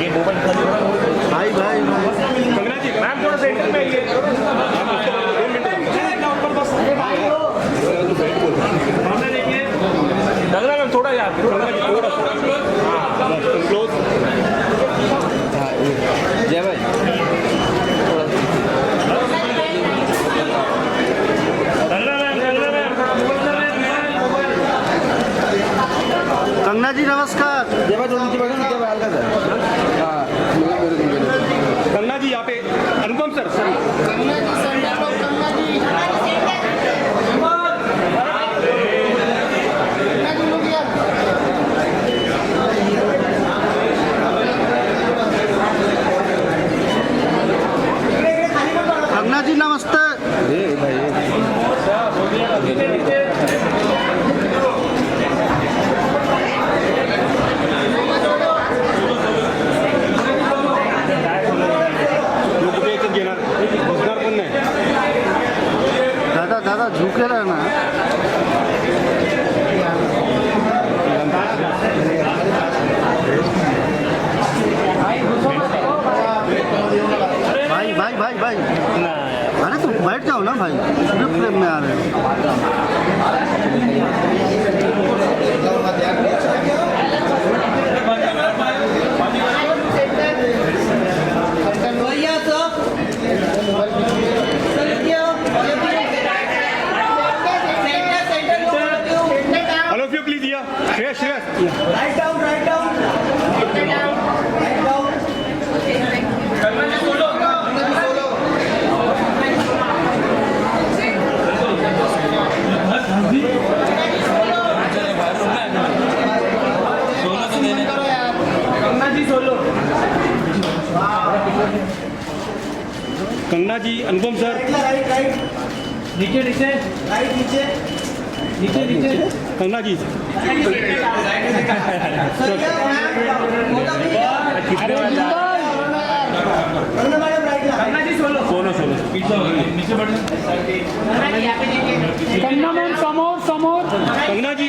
ये मोबाइल भाई भाई कंगना जी मैम थोड़ा सेंटर में आइए। कंगना मैम थोड़ा यार थोड़ा क्लोज। जय भाई कंगना जी नमस्कार। जय भाई नीचे बैठो, नीचे बैठ हल्का सा। हाँ कंगना जी यहाँ पे अनुपम सर कंगना जी नमस्ते। दादा दादा झुके रहना। भाई भाई भाई भाई अरे तुम बैठ जाओ ना भाई, पूरे फ्रेम में आ रहे हो। ऑल ऑफ यू प्लीज या Shreyas Right down, right down. Right down. Kangana ji Anupam sir Right, right. नीचे नीचे Right, नीचे. नीचे नीचे कंगना जी सोलो सोलो नीचे बैठ कंगना मैम समोर समोर कंगना जी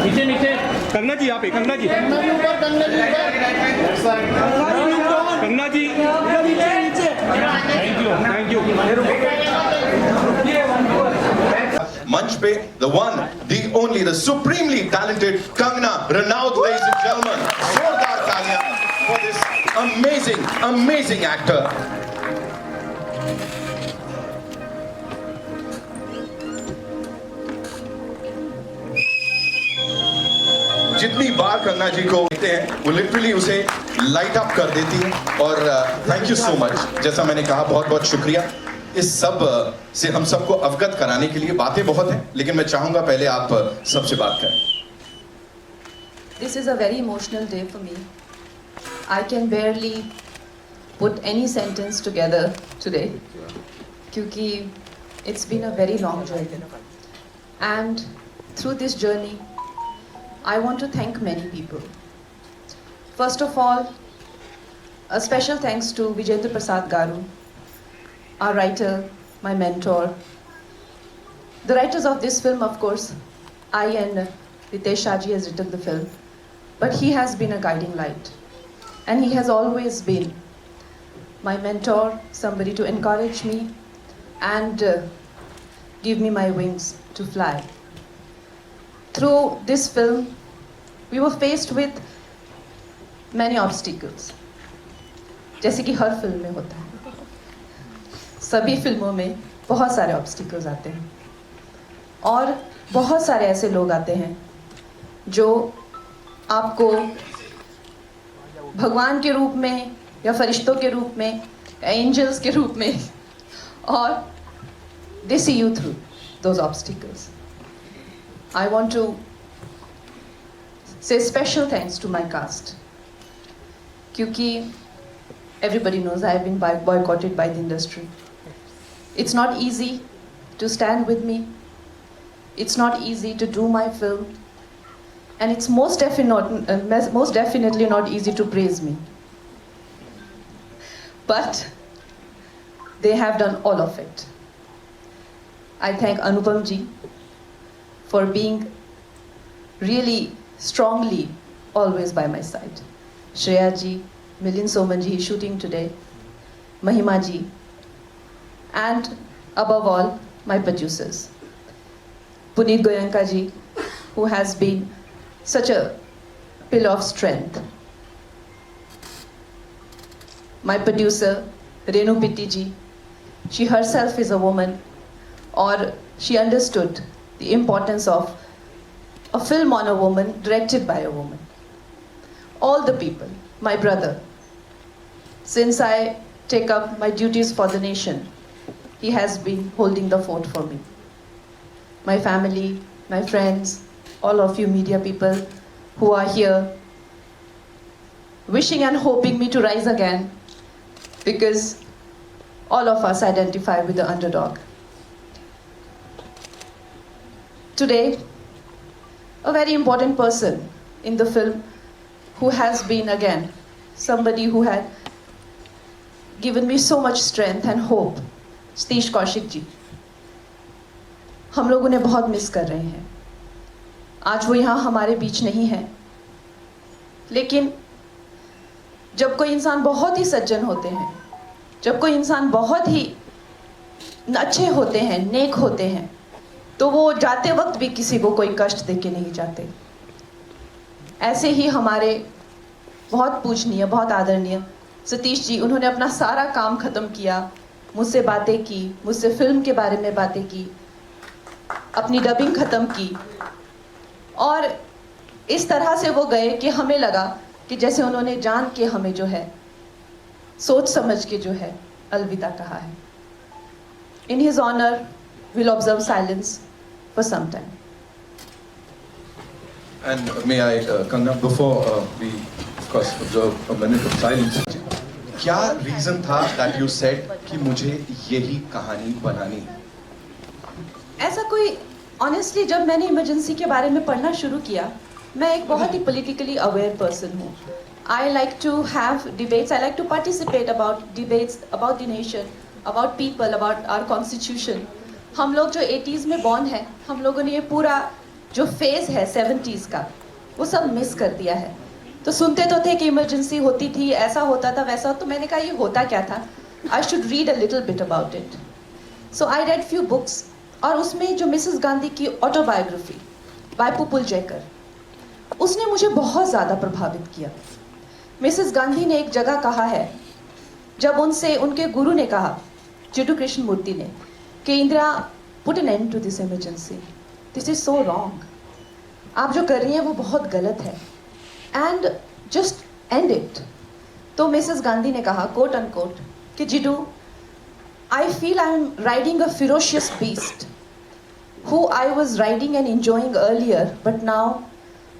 नीचे नीचे कंगना जी यहाँ पे कंगना जी कंगना जी थैंक यू मंच पे the one, the only, the supremely talented Kangna Ranaut, ladies and gentlemen. जोरदार तालियां for this amazing actor. जितनी बार कंगना जी को देखते हैं वो लिटरली उसे लाइट अप कर देती है। और थैंक यू सो मच। जैसा मैंने कहा, बहुत बहुत शुक्रिया इस सब से हम सबको अवगत कराने के लिए। बातें बहुत हैं, लेकिन मैं चाहूंगा पहले आप सबसे बात करें। This is a very emotional day for me. I can barely put any sentence together today क्योंकि it's been a very long journey. And through this journey, I want to thank many people. First of all, a special thanks to Vijayendra Prasad Garu, our writer, my mentor. The writers of this film, of course, I and Ritesh Shaji has written the film, but he has been a guiding light. And he has always been my mentor, somebody to encourage me and give me my wings to fly. Through this film, we were faced with many obstacles. जैसे कि हर film में होता है, सभी फिल्मों में बहुत सारे ऑब्स्टिकल्स आते हैं और बहुत सारे ऐसे लोग आते हैं जो आपको भगवान के रूप में या फरिश्तों के रूप में या एंजल्स के रूप में, और they see you through those obstacles. I want to say special thanks to my cast क्योंकि everybody knows I have been boycotted by the industry. It's not easy to stand with me. It's not easy to do my film. And it's most definitely not easy to praise me. But they have done all of it. I thank Anupam ji for being really strongly always by my side. Shreya ji, Milind Somanji shooting today, Mahima ji, and above all, my producers. Puneet Goenka ji, who has been such a pillar of strength. My producer, Renu Pitti ji, she herself is a woman, or she understood the importance of a film on a woman, directed by a woman. All the people, my brother, since I take up my duties for the nation, he has been holding the fort for me. My family, my friends, all of you media people who are here, wishing and hoping me to rise again, because all of us identify with the underdog. Today, a very important person in the film who has been again somebody who had given me so much strength and hope, Satish Kaushik ji. हम लोग उन्हें बहुत miss कर रहे हैं. आज वो यहाँ हमारे बीच नहीं है, लेकिन जब कोई इंसान बहुत ही सज्जन होते हैं, जब कोई इंसान बहुत ही अच्छे होते हैं, नेक होते हैं, तो वो जाते वक्त भी किसी को कोई कष्ट देके नहीं जाते. ऐसे ही हमारे बहुत पूजनीय, बहुत आदरणीय सतीश जी, उन्होंने अपना सारा काम खत्म किया, मुझसे बातें की, मुझसे फिल्म के बारे में बातें की, अपनी डबिंग खत्म की, और इस तरह से वो गए कि हमें लगा कि जैसे उन्होंने जान के हमें जो है, सोच समझ के जो है, अलविदा कहा है. In his honor, we'll observe silence for some time. And may I, Kangana, before we, of course, observe a minute of silence, क्या reason था that you said कि मुझे यही कहानी बनानी? ऐसा कोई ऑनेस्टली जब मैंने इमरजेंसी के बारे में पढ़ना शुरू किया, मैं एक बहुत ही पॉलिटिकली अवेयर पर्सन हूँ. I like to have debates, I like to participate about debates about the nation, about people, about our constitution. हम लोग जो 80s में बॉर्न है, हम लोगों ने ये पूरा जो फेज़ है 70s का, वो सब मिस कर दिया है. तो सुनते तो थे कि इमरजेंसी होती थी, ऐसा होता था, वैसा. तो मैंने कहा ये होता क्या था, I should read a little bit about it. So I read few books, और उसमें जो मिसेस गांधी की ऑटोबायोग्राफी बाय पुपुल जयकर, उसने मुझे बहुत ज़्यादा प्रभावित किया. मिसेस गांधी ने एक जगह कहा है, जब उनसे उनके गुरु ने कहा, चिट्टू कृष्णमूर्ति ने, कि Indira put an end to this emergency, this is so wrong, आप जो कर रही हैं वो बहुत गलत है, एंड जस्ट एंड इट. तो मिसेस गांधी ने कहा, कोट अनकोट, कि जिडू, I feel I am riding a ferocious beast who I was riding and enjoying earlier, but now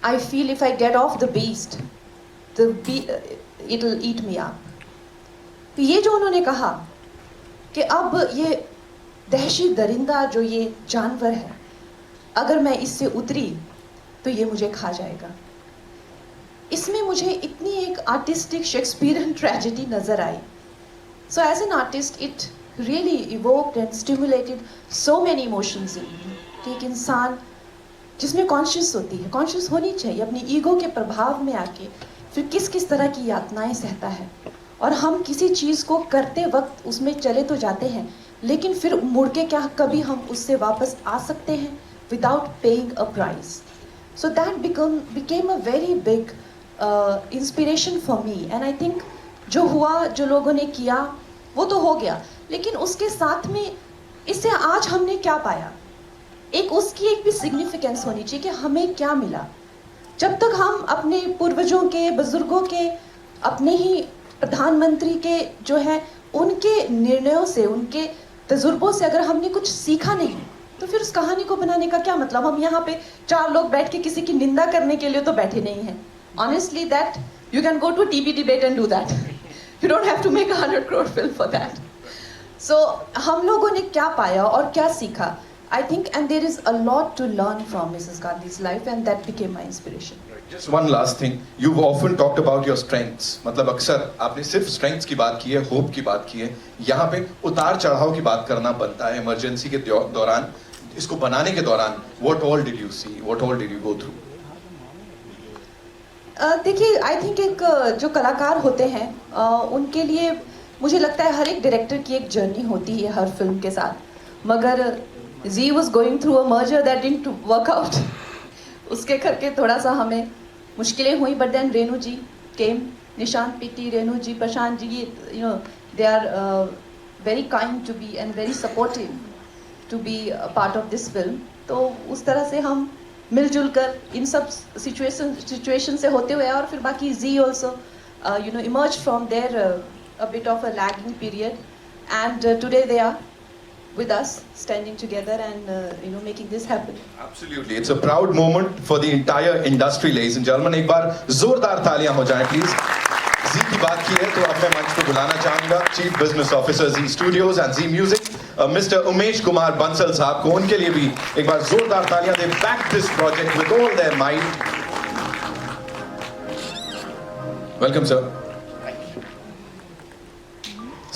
I feel if I get off the beast, it'll eat me up. तो ये जो उन्होंने कहा कि अब ये दहशी दरिंदा जो ये जानवर है, अगर मैं इससे उतरी तो ये मुझे खा जाएगा. इसमें मुझे इतनी एक आर्टिस्टिक शेक्सपियरियन ट्रेजेडी नज़र आई. So as an artist, it really evoked and stimulated so many emotions in me. कि एक इंसान जिसमें कॉन्शियस होती है, कॉन्शियस होनी चाहिए, अपनी ईगो के प्रभाव में आके फिर किस किस तरह की यातनाएं सहता है, और हम किसी चीज़ को करते वक्त उसमें चले तो जाते हैं, लेकिन फिर मुड़ के क्या कभी हम उससे वापस आ सकते हैं without paying a price. So that became a very big inspiration for me. And I think जो हुआ, जो लोगों ने किया, वो तो हो गया, लेकिन उसके साथ में इससे आज हमने क्या पाया, एक उसकी एक भी सिग्निफिकेंस होनी चाहिए कि हमें क्या मिला. जब तक हम अपने पूर्वजों के, बुजुर्गों के, अपने ही प्रधानमंत्री के जो है उनके निर्णयों से, उनके तजुर्बों से अगर हमने कुछ सीखा नहीं, तो फिर उस कहानी को बनाने का क्या मतलब. हम यहाँ पे 4 लोग बैठ के किसी की निंदा करने के लिए तो बैठे नहीं हैं. Honestly that you can go to a TV debate and do that. You don't have to make 100 crore film for that. So हम लोगों ने क्या पाया और क्या सीखा, I think, and there is a lot to learn from Mrs. Gandhi's life, and that became my inspiration. Just one last thing, you've often talked about your strengths. मतलब अक्सर आपने सिर्फ strengths की बात की है, hope की बात की है. यहाँ पे उतार चढ़ाव की बात करना बनता है. इमरजेंसी के दौरान, इसको बनाने के दौरान, what all did you see, what all did you go through? देखिए आई थिंक एक जो कलाकार होते हैं उनके लिए मुझे लगता है हर एक डायरेक्टर की एक जर्नी होती है हर फिल्म के साथ, मगर Zee was going through a merger that didn't work out. उसके करके थोड़ा सा हमें मुश्किलें हुई, but then Renu ji came, Nishant Pitti, Renu ji, Prashant ji, you know they are very kind to be and very supportive to be part of this film. तो उस तरह से हम मिलजुल कर इन सब सिचुएशन से होते हुए, और फिर बाकी Zee also you know emerge from there a bit of a lagging period, and today they are with us standing together and you know making this happen. Absolutely, it's a proud moment for the entire industry, ladies and gentlemen. एक बार जोरदार तालियां हो जाएं please. जी की बात की है तो अब मैं मंच पर बुलाना चाहूंगा chief business officer Zee studios and Zee music mister Umesh Kumar Bansal साहब को। उनके लिए भी एक बार जोरदार तालियां दें। Back this project with all their might. Welcome sir.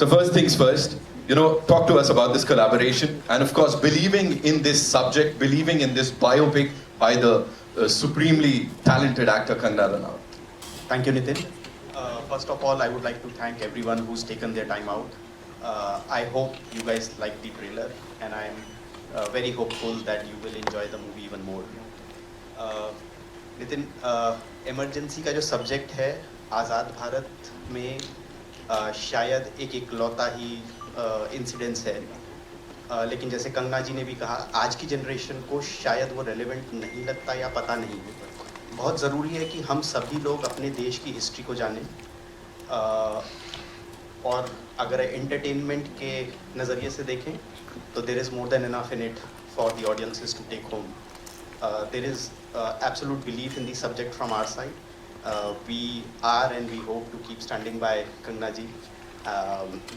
So first things first, you know, talk to us about this collaboration and of course believing in this subject, believing in this biopic by the supremely talented actor Kangana Ranaut. Thank you, Nitin. First of all, I would like to thank everyone who's taken their time out. I hope you guys like the trailer and I am very hopeful that you will enjoy the movie even more. Nitin, emergency का जो subject है आज़ाद भारत में शायद एक इकलौता ही incidence है, लेकिन जैसे कंगना जी ने भी कहा आज की जनरेशन को शायद वो रेलेवेंट नहीं लगता या पता नहीं है। बहुत ज़रूरी है कि हम सभी लोग अपने देश की हिस्ट्री को जानें, और अगर एंटरटेनमेंट के नज़रिए से देखें तो there is more than enough in it for the audiences to take home. There is absolute belief in the subject from our side. We are and we hope to keep standing by Kangana ji.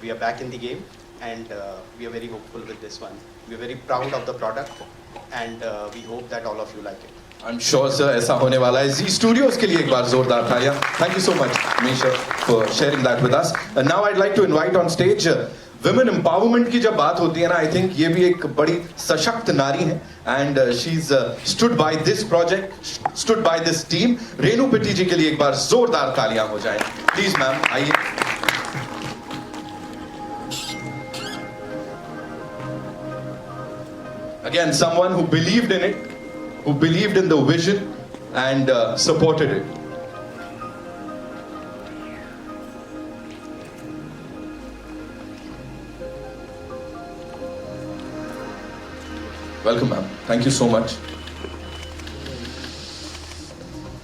We are back in the game and we are very hopeful with this one. We are very proud of the product and we hope that all of you like it. I'm sure sir ऐसा होने वाला है। जी studios के लिए एक बार जोरदार तालियां। Thank you so much Misha for sharing that with us. And now I'd like to invite on stage women empowerment की जब बात होती है ना, I think ये भी एक बड़ी सशक्त नारी है and she's stood by this project, stood by this team. Renu पिटी जी के लिए एक बार जोरदार तालियां हो जाएं प्लीज मैम, आइए। Again, someone who believed in it, who believed in the vision and supported it. Welcome ma'am, thank you so much.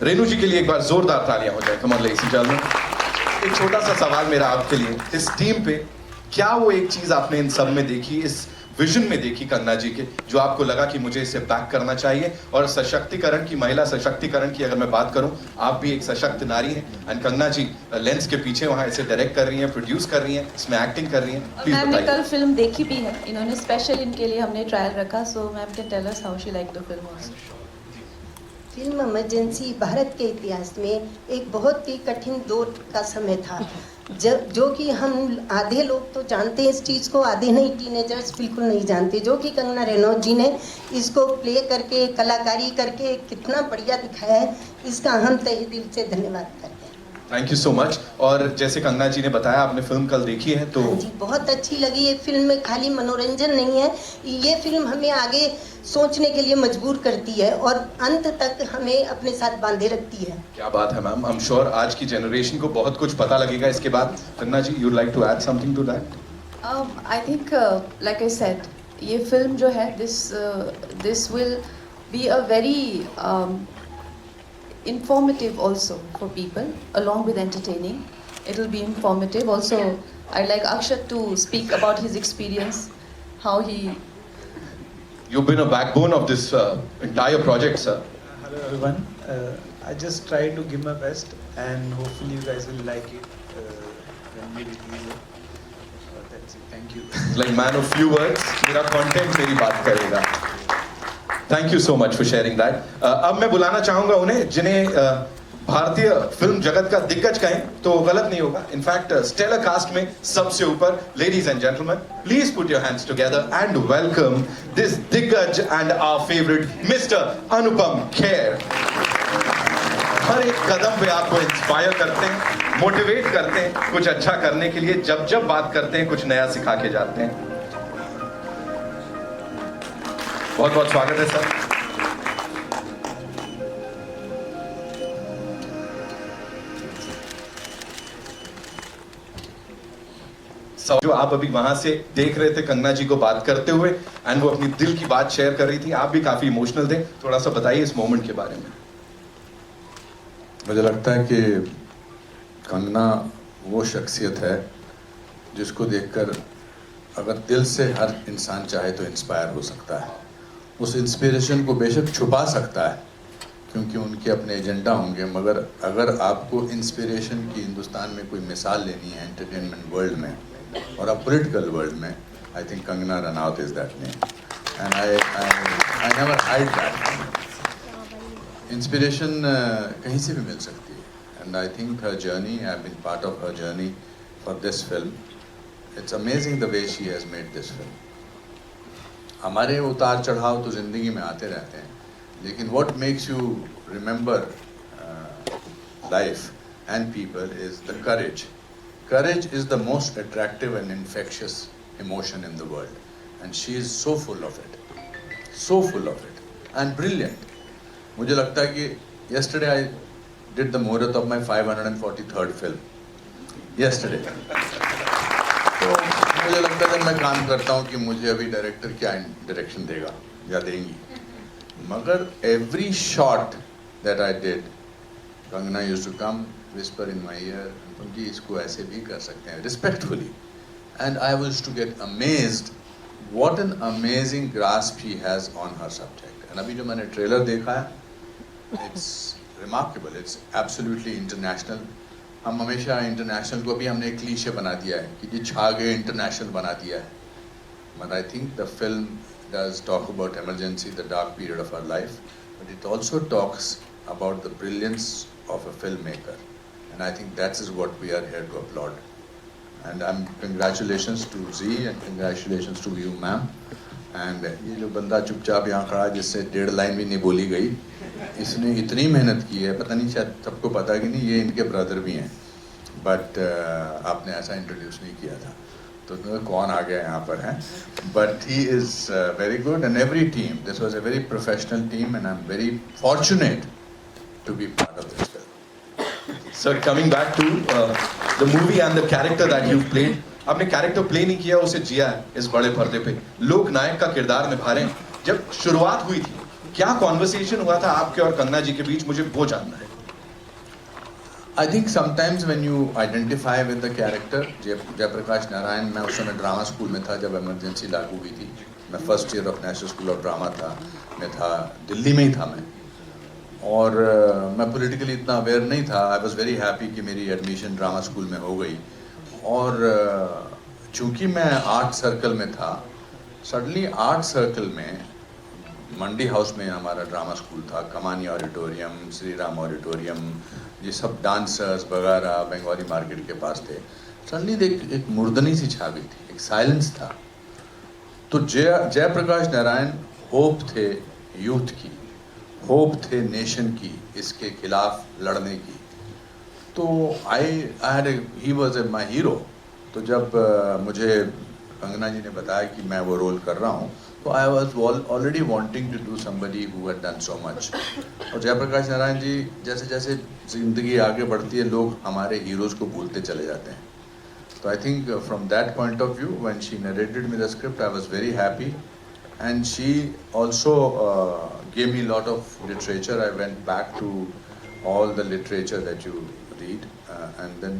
Renu ji के लिए एक बार जोरदार तालियां हो जाए। Come on ladies and gentleman, एक छोटा सा सवाल मेरा आपके लिए, इस टीम पे क्या वो एक चीज आपने इन सब में देखी, इस विजन में देखी कंगना जी के, जो आपको लगा कि मुझे इसे बैक करना चाहिए? और सशक्तिकरण की, महिला सशक्तिकरण की अगर मैं बात करूं, आप भी एक सशक्त नारी हैं एंड कंगना जी लेंस के पीछे वहां इसे डायरेक्ट कर रही हैं, प्रोड्यूस कर रही हैं, इसमें एक्टिंग कर रही हैं। प्लीज मैम ने बताइए। कल फिल्म देखी भी है, इन्होंने स्पेशल इनके लिए हमने ट्रायल रखा, so ma'am can tell us how she like the film also. Film emergency Bharat के इतिहास में एक बहुत ही कठिन दौर का समय था, जो कि हम आधे लोग तो जानते हैं इस चीज़ को, आधे नहीं, टीनेजर्स बिल्कुल नहीं जानते, जो कि कंगना रनौत जी ने इसको प्ले करके, कलाकारी करके कितना बढ़िया दिखाया है, इसका हम तहे दिल से धन्यवाद करते हैं। Thank you so much. और जैसे कंगना जी ने बताया आपने फिल्म कल देखी है तो जी बहुत अच्छी लगी। ये फिल्म में खाली मनोरंजन नहीं है, ये फिल्म हमें आगे सोचने के लिए मजबूर करती है और अंत तक हमें अपने साथ बांधे रखती है। क्या बात है मैम, आई एम श्योर आज की जनरेशन को बहुत कुछ पता लगेगा इसके बाद। कंगना जी, you'd like to add something to that? I think like I said, ये फिल्म जो है this will be a very informative also for people, along with entertaining. It will be informative also. I'd like Akshat to speak about his experience, how he. You've been a backbone of this entire project, sir. Hello everyone. I just try to give my best and hopefully you guys will like it when we release it. That's it. Thank you. Like man of few words, मेरा content मेरी बात करेगा। Thank you so much for sharing that. अब मैं बुलाना चाहूँगा उन्हें जिन्हें भारतीय फिल्म जगत का दिग्गज कहें तो गलत नहीं होगा। इनफैक्ट स्टेलर कास्ट में सबसे ऊपर, ladies and gentleman, please put your hands together and welcome this दिग्गज and our favourite mister Anupam Kher. हर एक कदम पे आपको इंस्पायर करते हैं, मोटिवेट करते हैं कुछ अच्छा करने के लिए। जब जब बात करते हैं कुछ नया सिखा के जाते हैं। बहुत बहुत स्वागत है सर। जो आप अभी वहां से देख रहे थे कंगना जी को बात करते हुए एंड वो अपनी दिल की बात शेयर कर रही थी, आप भी काफी इमोशनल थे। थोड़ा सा बताइए इस मोमेंट के बारे में। मुझे लगता है कि कंगना वो शख्सियत है जिसको देखकर अगर दिल से हर इंसान चाहे तो इंस्पायर हो सकता है। उस इंस्पिरेशन को बेशक छुपा सकता है क्योंकि उनके अपने एजेंडा होंगे, मगर अगर आपको इंस्पिरेशन की हिंदुस्तान में कोई मिसाल लेनी है एंटरटेनमेंट वर्ल्ड में और अब पॉलिटिकल वर्ल्ड में, I think Kangana Ranaut is that name and I never hide that. Inspiration कहीं से भी मिल सकती है and I think her journey, I have been part of her journey for this film. It's amazing the way she has made this film. हमारे उतार चढ़ाव तो ज़िंदगी में आते रहते हैं, लेकिन what makes you remember life and people is the courage. Courage is the most attractive and infectious emotion in the world, and she is so full of it, and brilliant. मुझे लगता है कि yesterday I did the muhurat of my 543rd film. Yesterday. तो मुझे लगता है जब मैं काम करता हूँ कि मुझे अभी डायरेक्टर क्या डायरेक्शन देगा या देंगी, मगर every shot that I did, Kangana used to come, whisper in my ear, उनकी इसको ऐसे भी कर सकते हैं respectfully, and I was to get amazed what an amazing grasp she has on her subject. And अभी जो मैंने ट्रेलर देखा है, it's remarkable, it's absolutely international. हम हमेशा इंटरनेशनल को भी हमने एक क्लीशे बना दिया है कि ये छा गए, इंटरनेशनल बना दिया है, but I think the film does talk about emergency, the dark period of our life, but it also talks about the brilliance of a filmmaker. And I think that is what we are here to applaud. And congratulations to Z and congratulations to you, ma'am. And ये जो बंदा चुपचाप यहाँ खड़ा जिससे 1.5 line भी नहीं बोली गई, इसने इतनी मेहनत की है, पता नहीं शायद सबको पता कि नहीं, ये इनके ब्रदर भी हैं, बट आपने ऐसा इंट्रोड्यूस नहीं किया था तो कौन आ गया यहाँ पर है, but he is very good and every team, this was a very professional team and I am very fortunate to be part of this film. Sir, coming back to the movie and the character that you played, आपने character play नहीं किया, उसे जिया है इस बड़े पर्दे पे, लोक नायक का किरदार निभा रहे हैं। जब शुरुआत हुई थी क्या कॉन्वर्सेशन हुआ था आपके और कंगना जी के बीच, मुझे वो जानना है। I think sometimes when you identify with the character, Jayaprakash Narayan, मैं उस समय ड्रामा स्कूल में था जब इमरजेंसी लागू हुई थी, मैं first year of national school of drama था, मैं था दिल्ली में ही था मैं, और मैं पॉलिटिकली इतना अवेयर नहीं था। आई वॉज वेरी हैप्पी कि मेरी एडमिशन ड्रामा स्कूल में हो गई, और चूँकि मैं आर्ट सर्कल में था, सडनली आर्ट सर्कल में मंडी हाउस में हमारा ड्रामा स्कूल था, कमानी ऑडिटोरियम, श्री राम ऑडिटोरियम, ये सब डांसर्स वगैरह बंगाली मार्केट के पास थे। सडनली एक मुर्दनी सी छा गई थी, एक साइलेंस था। तो जयप्रकाश नारायण होप थे यूथ की, होप थे नेशन की, इसके खिलाफ लड़ने की। तो ही वॉज माई हीरो। तो जब मुझे कंगना जी ने बताया कि मैं वो रोल कर रहा हूँ, तो I was already wanting to do somebody who had done so much. और जयप्रकाश नारायण जी, जैसे जैसे ज़िंदगी आगे बढ़ती है, लोग हमारे हीरोज़ को भूलते चले जाते हैं। तो I think from that point of view, when she narrated me the script, I was very happy, and she also gave me a lot of literature. I went back to all the literature that you read, and then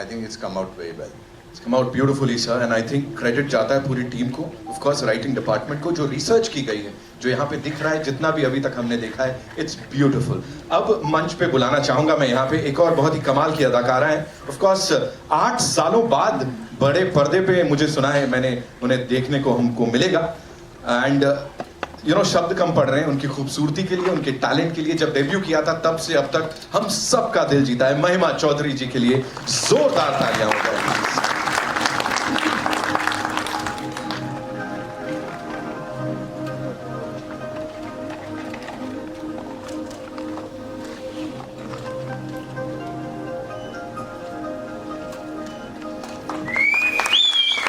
I think it's come out very well. It's come out beautifully, sir, and I think credit जाता है पूरी team को, of course writing department को, जो research की गई है, जो यहाँ पे दिख रहा है, जितना भी अभी तक हमने देखा है, it's beautiful. अब मंच पे बुलाना चाहूँगा मैं यहाँ पे एक और बहुत ही कमाल की अदाकारा है, of course 8 सालों बाद बड़े पर्दे पे मुझे सुना है, मैंने उन्हें देखने को हमको मिलेगा, एंड यू नो शब्द कम पड़ रहे हैं उनकी खूबसूरती के लिए, उनके टैलेंट के लिए। जब डेब्यू किया था तब से अब तक हम सबका दिल जीता है। महिमा चौधरी जी के लिए जोरदार तालियां हो जाए।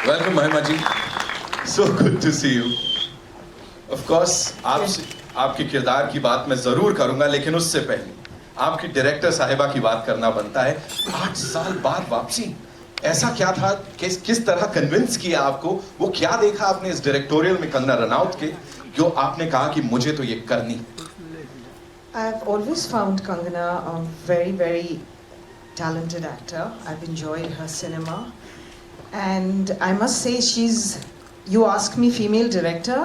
Welcome Mahima ji, so good to see you. Of course आपके किरदार की बात मैं जरूर करूंगा, लेकिन उससे पहले आपकी डायरेक्टर साहिबा की बात करना बनता है। 8 साल बाद वापसी, ऐसा क्या था, किस तरह कन्विंस किया आपको, वो क्या देखा आपने इस डायरेक्टोरियल में कंगना रनौत के, जो आपने कहा कि मुझे तो ये करनी? I've always found Kangana a very, very talented actor. I've enjoyed her cinema. And I must say you asked me female director.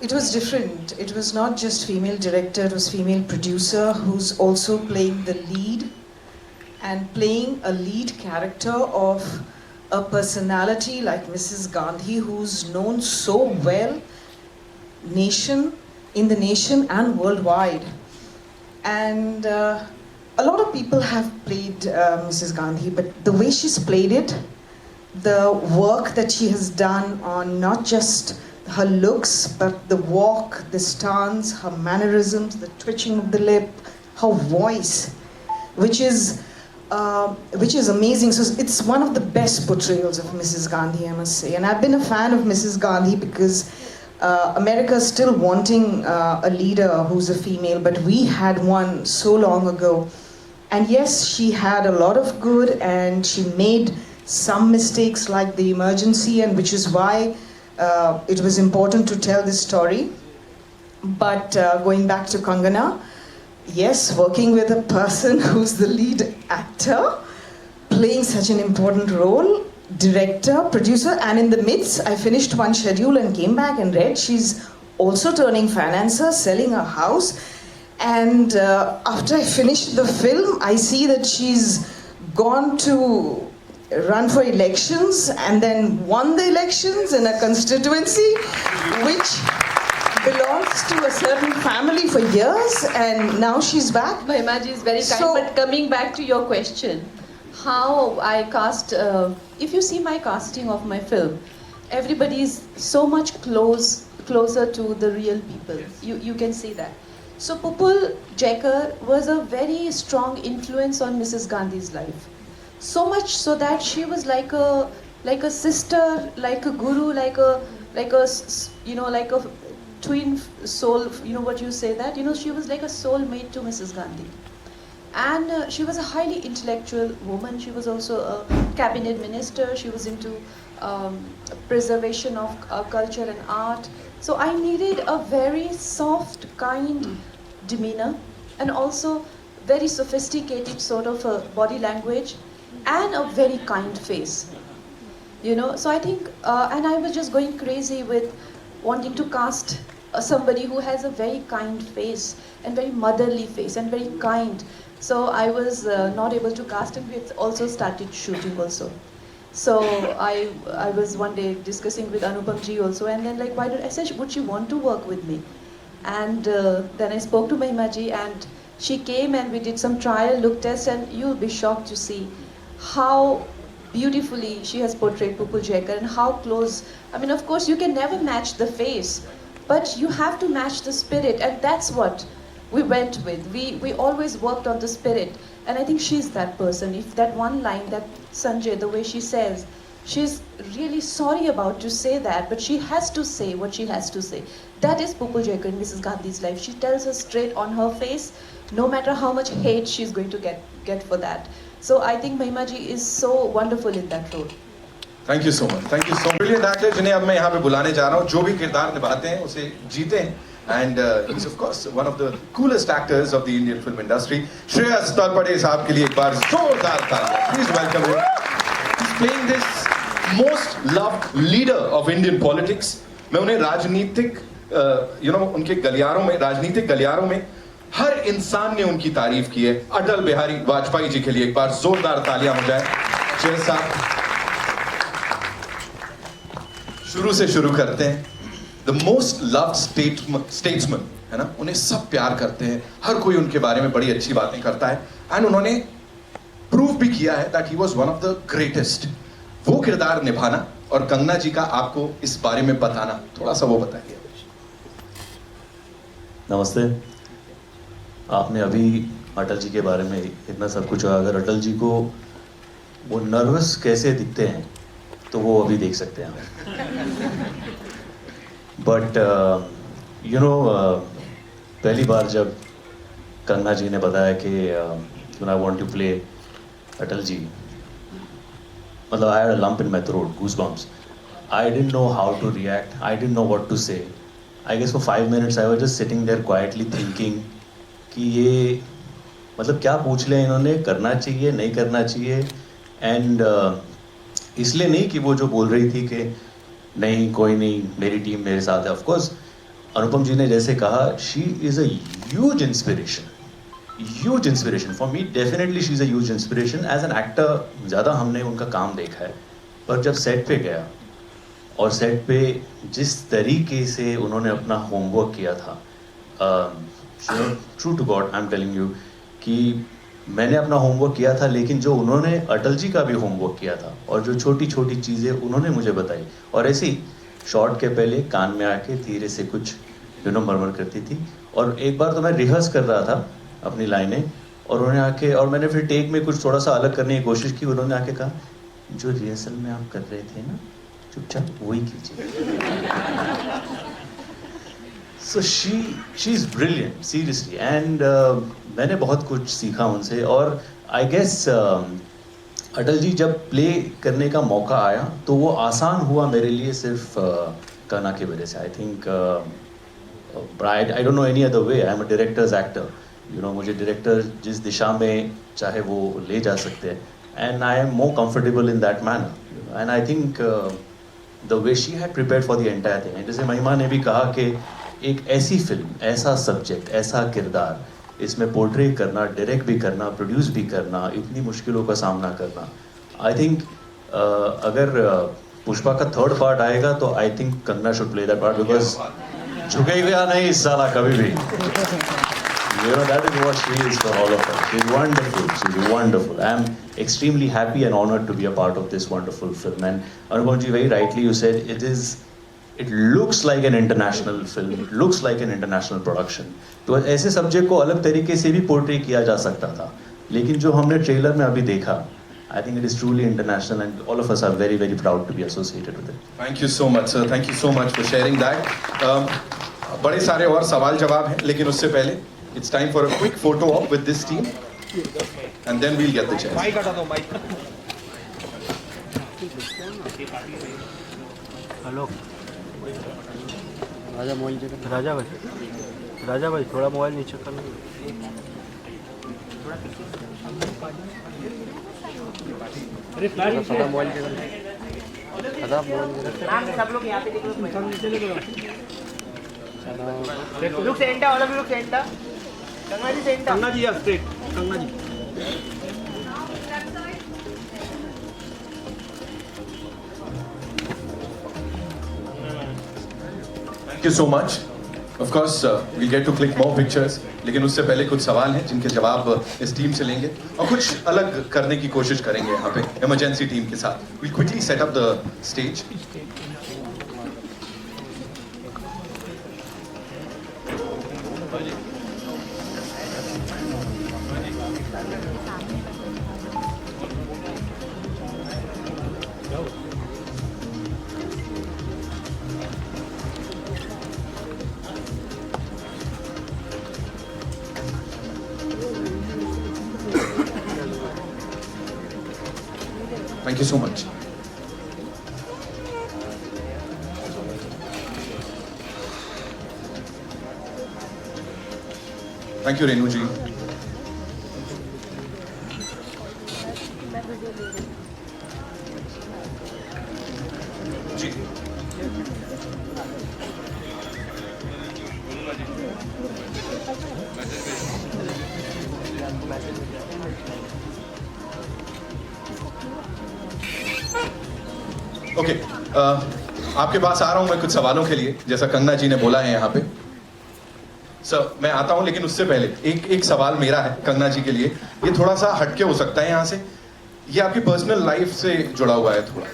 It was different. It was not just female director, it was female producer who's also playing the lead and playing a lead character of a personality like Mrs. Gandhi, who's known so well in the nation and worldwide. And a lot of people have played Mrs. Gandhi, but the way she's played it, the work that she has done on not just her looks, but the walk, the stance, her mannerisms, the twitching of the lip, her voice, which is amazing. So it's one of the best portrayals of Mrs. Gandhi, I must say. And I've been a fan of Mrs. Gandhi because America is still wanting a leader who's a female, but we had one so long ago. And yes, she had a lot of good, and she made some mistakes like the emergency, and which is why it was important to tell this story. But going back to Kangana, yes, working with a person who's the lead actor, playing such an important role, director, producer, and in the midst, I finished one schedule and came back and read she's also turning financer, selling a house. And after I finished the film, I see that she's gone to run for elections and then won the elections in a constituency which belongs to a certain family for years, and now she's back. Mahima ji is very kind, but coming back to your question, how I cast, if you see my casting of my film, everybody is so much closer to the real people. You can see that. So Pupul Jaikar was a very strong influence on Mrs. Gandhi's life. So much so that she was like a sister, like a guru, like a twin soul. You know what you say that? You know, she was like a soulmate to Mrs. Gandhi. And she was a highly intellectual woman. She was also a cabinet minister. She was into preservation of culture and art. So I needed a very soft, kind demeanor, and also very sophisticated sort of a body language, and a very kind face, you know. So I think, and I was just going crazy with wanting to cast somebody who has a very kind face and very motherly face and very kind. So I was not able to cast, and we also started shooting also. So I was one day discussing with Anupam ji also, and then like, I said, would she want to work with me? And then I spoke to Mahima ji, and she came and we did some trial look test, and you'll be shocked to see how beautifully she has portrayed Pupul Jaikar and how close. I mean, of course, you can never match the face, but you have to match the spirit, and that's what we went with. We always worked on the spirit, and I think she's that person. If that one line, that Sanjay, the way she says, she's really sorry about to say that, but she has to say what she has to say. That is Pupul Jaikar in Mrs. Gandhi's life. She tells us straight on her face, no matter how much hate she's going to get for that. So I think Mahima ji is so wonderful in that role. Thank you so much. Thank you so much. Brilliant actor जिन्हें अब मैं यहाँ पे बुलाने जा रहा हूँ, जो भी किरदार निभाते हैं उसे जीते हैं. And he's of course one of the coolest actors of the Indian film industry. Shreyas Talpade साहब के लिए एक बार जोरदार तालियां. Please welcome him. He's playing this most loved leader of Indian politics. मैं उन्हें राजनीतिक उनके गलियारों में, राजनीतिक गलियारों में हर इंसान ने उनकी तारीफ की है. अटल बिहारी वाजपेयी जी के लिए एक बार जोरदार तालियां हो जाए. श्रेयस साहब, शुरू से शुरू करते हैं. द मोस्ट लव्ड स्टेट्समैन है ना, उन्हें सब प्यार करते हैं, हर कोई उनके बारे में बड़ी अच्छी बातें करता है. एंड उन्होंने प्रूव भी किया है that he was one of the greatest. वो किरदार निभाना और कंगना जी का आपको इस बारे में बताना, थोड़ा सा वो बताइए. नमस्ते. आपने अभी अटल जी के बारे में इतना सब कुछ कहा. अगर अटल जी को वो नर्वस कैसे दिखते हैं तो वो अभी देख सकते हैं. बट यू नो पहली बार जब कंगना जी ने बताया कि I want to play Atal ji, मतलब I had a lump in my throat, goosebumps. I didn't know how to react. I didn't know what to say. I guess for 5 minutes I was just sitting there quietly thinking कि ये मतलब क्या पूछ लिया इन्होंने, करना चाहिए नहीं करना चाहिए. एंड इसलिए नहीं कि वो जो बोल रही थी कि नहीं कोई नहीं, मेरी टीम मेरे साथ है. ऑफ कोर्स अनुपम जी ने जैसे कहा, she is a huge inspiration for me. Definitely she is a huge inspiration. As an actor ज़्यादा हमने उनका काम देखा है, पर जब सेट पे गया और सेट पे जिस तरीके से उन्होंने अपना होमवर्क किया था, true to God I am telling you कि मैंने अपना होमवर्क किया था, लेकिन जो उन्होंने अटल जी का भी होमवर्क किया था और जो छोटी छोटी चीज़ें उन्होंने मुझे बताई, और ऐसे ही शॉट के पहले कान में आके धीरे से कुछ मरमर करती थी. और एक बार तो मैं रिहर्स कर रहा था अपनी लाइनें, और उन्होंने आके, और मैंने फिर टेक में कुछ थोड़ा सा अलग करने की कोशिश की. उन्होंने आके कहा, जो रिहर्सल में आप कर रहे थे ना, चुपचाप वही कीजिए. So she is brilliant seriously. And मैंने बहुत कुछ सीखा उनसे. और आई गेस अटल जी जब प्ले करने का मौका आया तो वो आसान हुआ मेरे लिए सिर्फ कंगना की वजह से. I think I don't know any other way. I am a directors actor. You know, मुझे डायरेक्टर जिस दिशा में चाहे वो ले जा सकते हैं, and I am more comfortable in that manner. And I think the way she had prepared for the entire thing. जैसे महिमा ने भी कहा कि एक ऐसी फिल्म, ऐसा सब्जेक्ट, ऐसा किरदार, इसमें पोर्ट्रे करना, डायरेक्ट भी करना, प्रोड्यूस भी करना, इतनी मुश्किलों का सामना करना. आई थिंक अगर पुष्पा का 3rd पार्ट आएगा तो I think Kangana should play that part, because झुकेगा नहीं इस साला कभी भी. You know, that is what she is for all of us. She's wonderful. She's wonderful. I am extremely happy and honored to be a part of this wonderful film. And Anupam ji, very rightly you said, it looks like an international film. It looks like an international production. तो ऐसे subject को अलग तरीके से भी portray किया जा सकता था, लेकिन जो हमने ट्रेलर में अभी देखा, I think it is truly international, and all of us are very, very proud to be associated with it. Thank you so much, sir. Thank you so much for sharing that. बड़े सारे और सवाल जवाब हैं, लेकिन उससे पहले it's time for a quick photo op with this team, and then we'll get the chance. Mike हटा दो, माइक. हेलो राजा भाई थोड़ा मोबाइल नीचे कर लो. थोड़ा मोबाइल के सब लोग यहाँ पे look centre, all of you look centre. Kangana ji centre. Kangana ji straight. Kangana ji. Thank you so much. Of course, we'll get to click more pictures. लेकिन उससे पहले कुछ सवाल हैं जिनके जवाब इस टीम से लेंगे और कुछ अलग करने की कोशिश करेंगे यहाँ पे इमरजेंसी टीम के साथ. We'll quickly set up the stage. Thank you so much. Thank you, Renu ji. Ji. Okay, आपके पास आ रहा हूं मैं कुछ सवालों के लिए, जैसा कंगना जी ने बोला है यहाँ पे. सर मैं आता हूं, लेकिन उससे पहले एक सवाल मेरा है कंगना जी के लिए. ये थोड़ा सा हटके हो सकता है यहाँ से. ये आपकी पर्सनल लाइफ से जुड़ा हुआ है थोड़ा.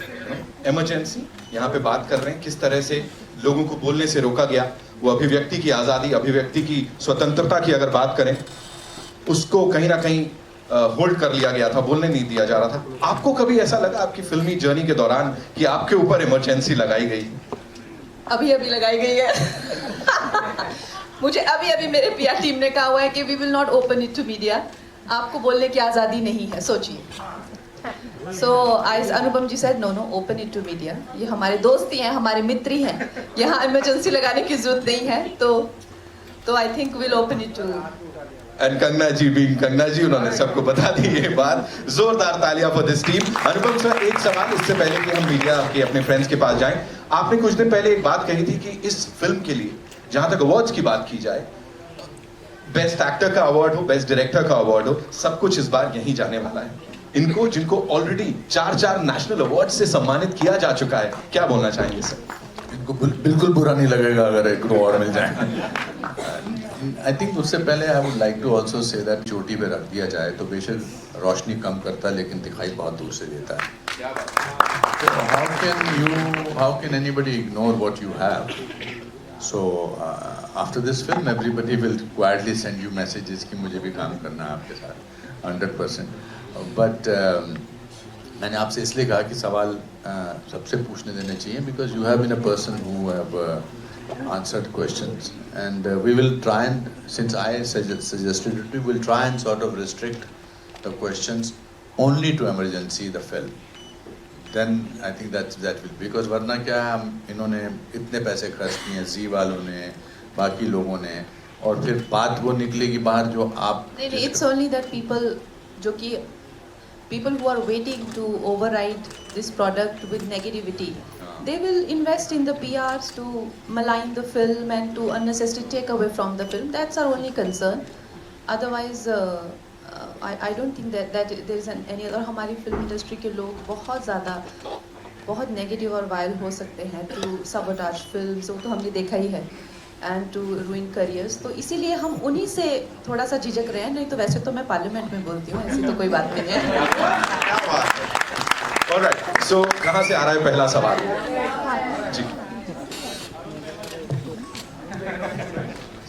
इमरजेंसी यहाँ पे बात कर रहे हैं, किस तरह से लोगों को बोलने से रोका गया, वो अभिव्यक्ति की आज़ादी, अभिव्यक्ति की स्वतंत्रता की अगर बात करें, उसको कहीं ना कहीं होल्ड कर लिया गया था, बोलने नहीं दिया जा रहा था। आपको कभी ऐसा लगा आपकी फिल्मी जर्नी के दौरान कि आपके ऊपर इमरजेंसी लगाई गई? अभी अभी लगाई गई है। मुझे अभी अभी मेरे पीआर टीम ने कहा हुआ है कि we will not open it to media. आपको बोलने की आज़ादी नहीं है, सोचिए। So I Anupam ji said no no open it to media. ये हमारे दोस्त ही हैं, हमारे मित्र ही हैं, यहाँ इमरजेंसी लगाने की जरूरत नहीं है। तो I think will open it to. And Kangana ji भी, कंगना जी उन्होंने सबको बता दी ये बात। जोरदार तालियां for this team. Anupam sir, एक सवाल इससे पहले कि हम मीडिया के अपने फ्रेंड्स के पास जाएं, आपने कुछ दिन पहले एक बात कही थी कि इस फिल्म के लिए, जहां तक अवार्ड्स की बात की जाए, बेस्ट एक्टर का अवार्ड हो, बेस्ट डायरेक्टर का अवार्ड हो, सब कुछ इस बार यहीं जाने वाला है। इनको, जिनको ऑलरेडी 4 नेशनल अवार्ड से सम्मानित किया जा चुका है, क्या बोलना चाहेंगे सर? इनको बिल्कुल बुरा नहीं लगेगा अगर एक अवार्ड मिल जाए। आई थिंक उससे पहले I would like to also say that चोटी पे रख दिया जाए तो बेशक रोशनी कम करता है लेकिन दिखाई बहुत दूर से देता है। How can anybody ignore what you have? So after this film everybody will quietly send you messages कि मुझे भी काम करना है आपके साथ 100%। बट मैंने आपसे इसलिए कहा कि सवाल सबसे पूछने देने चाहिए because you have been a person who have answered questions, and we will try and, since I suggested it, we will try and sort of restrict the questions only to emergency the film. Then I think that will, because वरना क्या हम इन्होंने इतने पैसे खर्च किए हैं, जी वालों ने, बाकी लोगों ने, और फिर बात वो निकलेगी बाहर जो आप नहीं, it's only that people who are waiting to override this product with negativity, they will invest in the PRs to malign the film and to unnecessarily take away from the film. That's our only concern. Otherwise, I don't think that there is any other. हमारी film industry के लोग बहुत negative और vile हो सकते हैं to sabotage films, वो तो हमने देखा ही है, and to ruin careers. तो इसीलिए हम उन्हीं से थोड़ा सा झिझक रहे हैं, नहीं तो वैसे तो मैं पार्लियामेंट में बोलती हूँ, ऐसी तो कोई बात नहीं है। Alright, so कहाँ से आ रहा है पहला सवाल? जी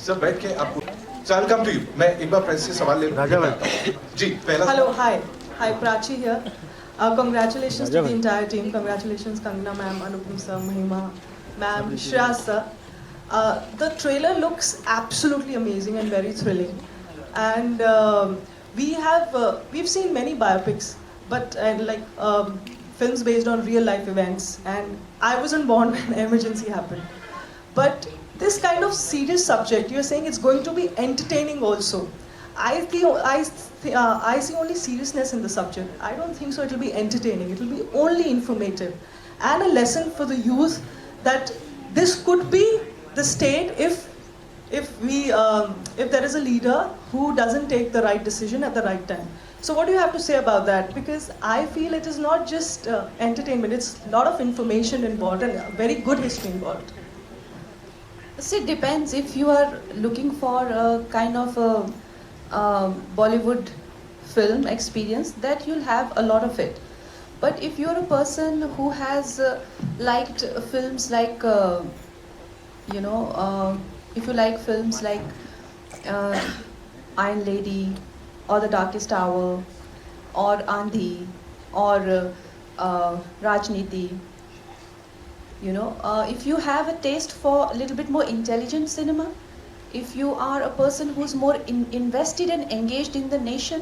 सर, बैठ के आपको I'll come to you. मैं एक बार प्रेस से सवाल ले लूँ। जी पहला। Hello, hi, Prachi here. Congratulations to the entire team. Congratulations, Kangana ma'am, Anupam sir, Mahima ma'am, Shreya sir. The trailer looks absolutely amazing and very thrilling. And we've seen many biopics, but films based on real life events. And I wasn't born when emergency happened. But this kind of serious subject, you're saying it's going to be entertaining also. I see only seriousness in the subject. I don't think so. It will be entertaining. It will be only informative and a lesson for the youth that this could be the state if there is a leader who doesn't take the right decision at the right time. So what do you have to say about that? Because I feel it is not just entertainment. It's a lot of information involved and a very good history involved. See, it depends. If you are looking for a kind of a Bollywood film experience, that you'll have a lot of it. But if you're a person who has liked films like, if you like films like Iron Lady, or The Darkest Hour, or Andhi, or Rajniti, if you have a taste for a little bit more intelligent cinema, if you are a person who's more invested and engaged in the nation,